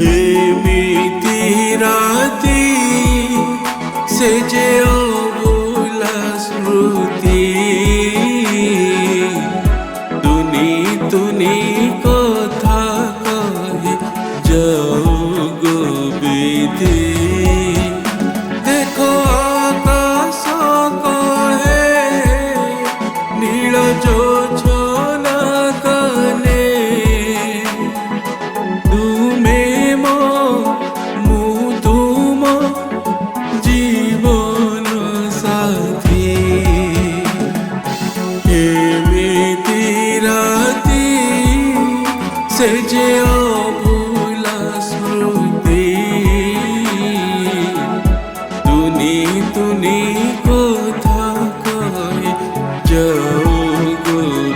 এমিতি রাতি সে যে অবলা স্মৃতি তুনি তুনি কথা কহে যোগ বিধি দেখো আকাশ কহে নীল যোছনা কানে তুমি জীবন সাথী এমিতি রাতি সে যে অভুলা স্মৃতি তুনি তুনি কথা কহে যোগ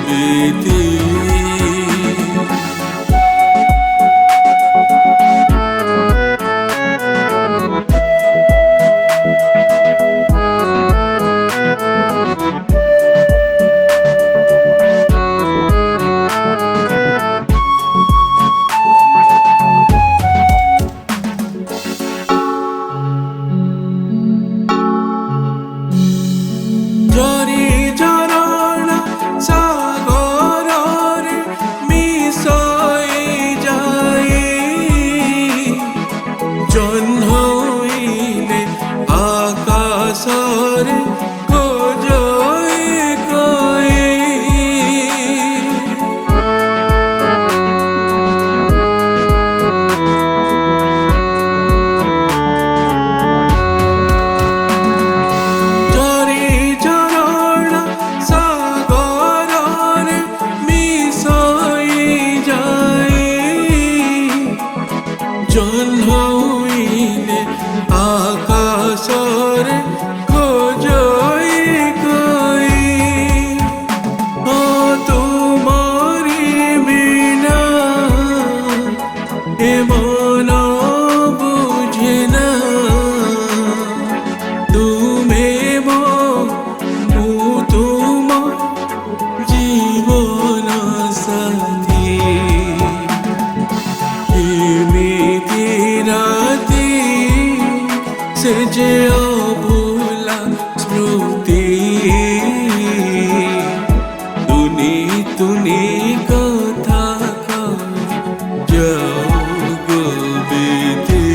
বিধি জরি ঝরনা সাগরে মিশই যায় জহ্ন হইলে আকাশরে খোঁজই কই জহ্ন হইলে আকাশরে খোঁজই কই ও তোমারি বিনা এ মন বুঝে না তুমি তুম জীবন সাথী এমিতি রাতি সে যে অভুলা স্মৃতি তুনি তুনি কথা কহে যোগ বিধি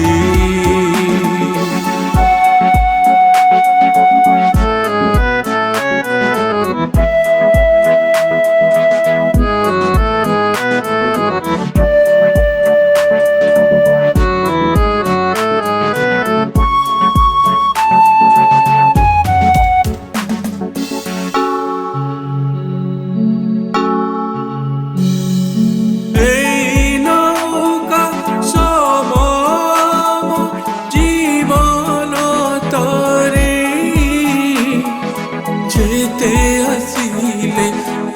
যেতে আসিলে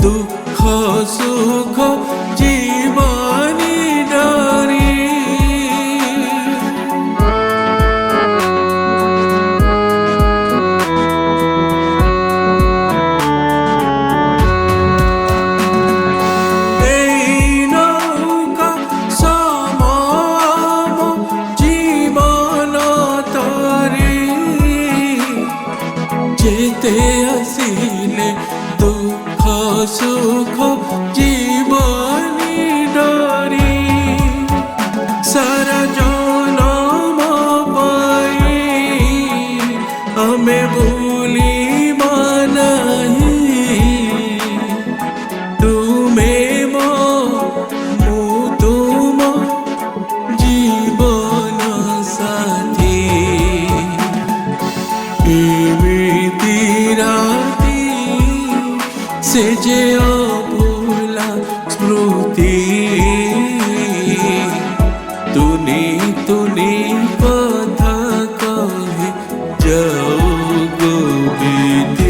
দুঃখ সুখ জীবনী ডরি এই নৌকা সম জীবন তরি যেতে আসিলে দুঃখ সুখ জীবনী ডরি সারা জনম পাই আমি ভুলিব নাহি তুমি তুম জীবন সাথী এমিতি রাতি সে যে অভুলা স্মৃতি তুনি তুনি যাও গো বিধি